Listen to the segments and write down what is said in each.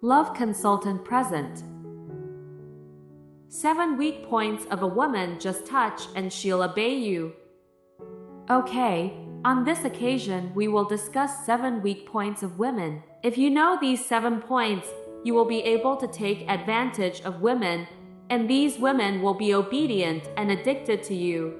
LoveConsultant present. 7 weak points of a woman. Just touch and she'll obey you. Okay, on this occasion we will discuss 7 weak points of women. If you know these 7 points, you will be able to take advantage of women, and these women will be obedient and addicted to you.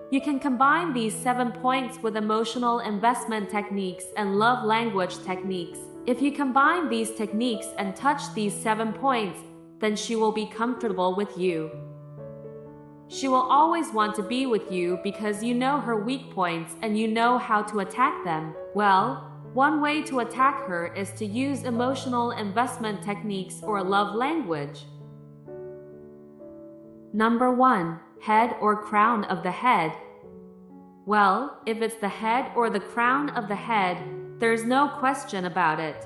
You can combine these 7 points with emotional investment techniques and love language techniques. If you combine these techniques and touch these 7 points, then she will be comfortable with you. She will always want to be with you because you know her weak points and you know how to attack them. Well, one way to attack her is to use emotional investment techniques or love language. Number 1. Head or crown of the head. Well, if it's the head or the crown of the head, there's no question about it.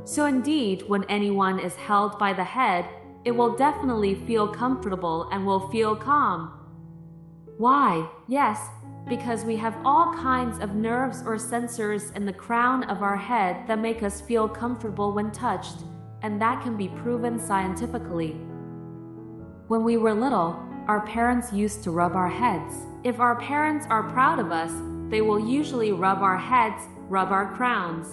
So indeed, when anyone is held by the head, it will definitely feel comfortable and will feel calm. Why? Yes, because we have all kinds of nerves or sensors in the crown of our head that make us feel comfortable when touched, and that can be proven scientifically. When we were little, our parents used to rub our heads. If our parents are proud of us, they will usually rub our heads, rub our crowns.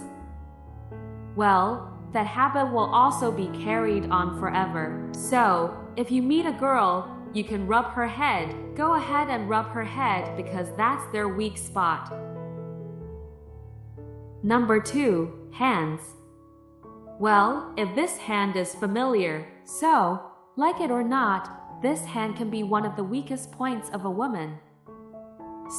Well, that habit will also be carried on forever. So, if you meet a girl, you can rub her head. Go ahead and rub her head because that's their weak spot. Number 2. Hands. Well, if this hand is familiar, so, like it or not, this hand can be one of the weakest points of a woman.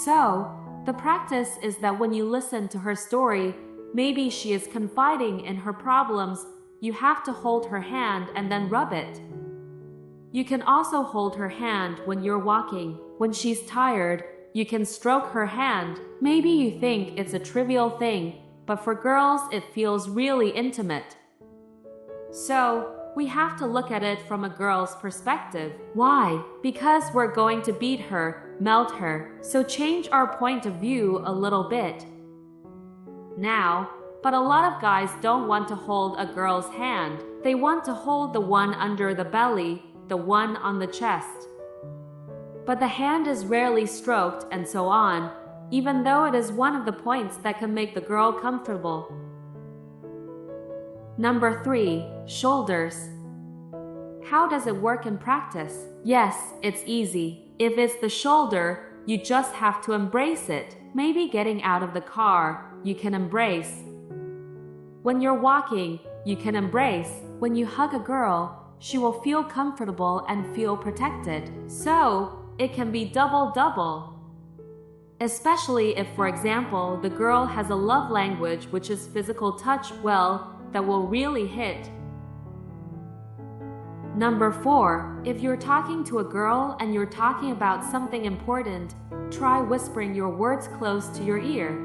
So, the practice is that when you listen to her story, maybe she is confiding in her problems, you have to hold her hand and then rub it. You can also hold her hand when you're walking. When she's tired, you can stroke her hand. Maybe you think it's a trivial thing, but for girls it feels really intimate. So, we have to look at it from a girl's perspective. Why? Because we're going to beat her, melt her, so change our point of view a little bit. Now, but a lot of guys don't want to hold a girl's hand. They want to hold the one under the belly, the one on the chest. But the hand is rarely stroked and so on, even though it is one of the points that can make the girl comfortable. Number 3. Shoulders. How does it work in practice? Yes, it's easy. If it's the shoulder, you just have to embrace it. Maybe getting out of the car, you can embrace. When you're walking, you can embrace. When you hug a girl, she will feel comfortable and feel protected. So, it can be double-double. Especially if, for example, the girl has a love language which is physical touch, well, that will really hit. Number 4. If you're talking to a girl and you're talking about something important, try whispering your words close to your ear.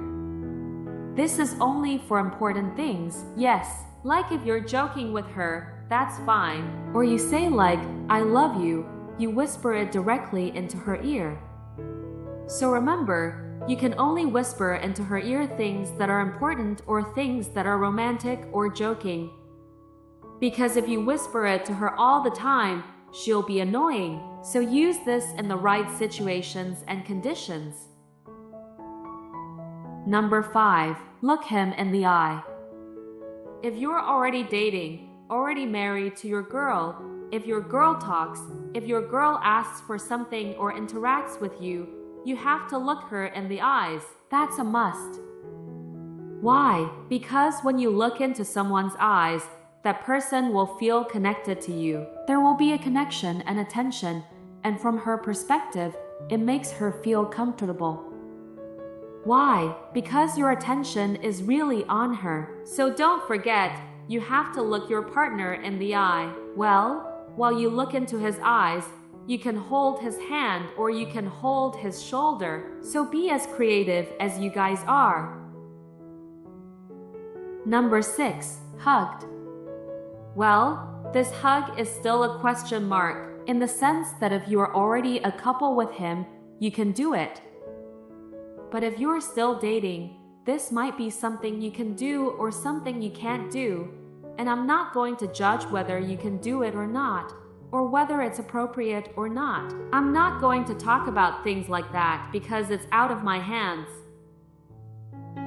This is only for important things. Yes, like if you're joking with her, that's fine. Or you say like, I love you, you whisper it directly into her ear. So remember, you can only whisper into her ear things that are important or things that are romantic or joking. Because if you whisper it to her all the time, she'll be annoying. So use this in the right situations and conditions. Number 5. Look him in the eye. If you're already dating, already married to your girl, if your girl talks, if your girl asks for something or interacts with you, you have to look her in the eyes. That's a must. Why? Because when you look into someone's eyes, that person will feel connected to you. There will be a connection and attention, and from her perspective, it makes her feel comfortable. Why? Because your attention is really on her. So don't forget, you have to look your partner in the eye. Well, while you look into his eyes, you can hold his hand or you can hold his shoulder. So be as creative as you guys are. Number 6. Hugged. Well, this hug is still a question mark, in the sense that if you are already a couple with him, you can do it. But if you're still dating, this might be something you can do or something you can't do. and I'm not going to judge whether you can do it or not, or whether it's appropriate or not. I'm not going to talk about things like that because it's out of my hands.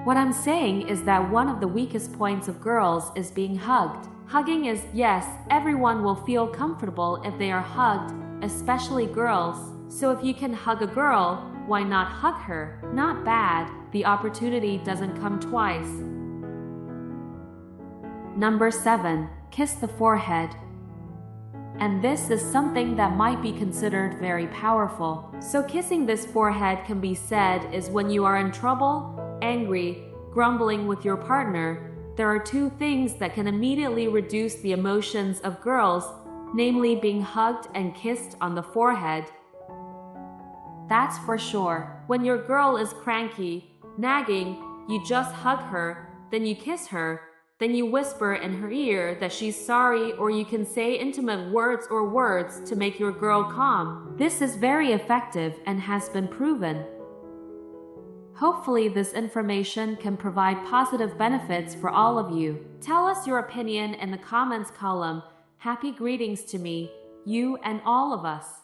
What I'm saying is that one of the weakest points of girls is being hugged. Hugging is, yes, everyone will feel comfortable if they are hugged, especially girls. So if you can hug a girl, why not hug her? Not bad. The opportunity doesn't come twice. Number 7. Kiss the forehead. And this is something that might be considered very powerful. So kissing this forehead can be said is when you are in trouble, angry, grumbling with your partner. There are two things that can immediately reduce the emotions of girls, namely being hugged and kissed on the forehead. That's for sure. When your girl is cranky, nagging, you just hug her, then you kiss her, then you whisper in her ear that she's sorry, or you can say intimate words to make your girl calm. This is very effective and has been proven. Hopefully this information can provide positive benefits for all of you. Tell us your opinion in the comments column. Happy greetings to me, you, and all of us.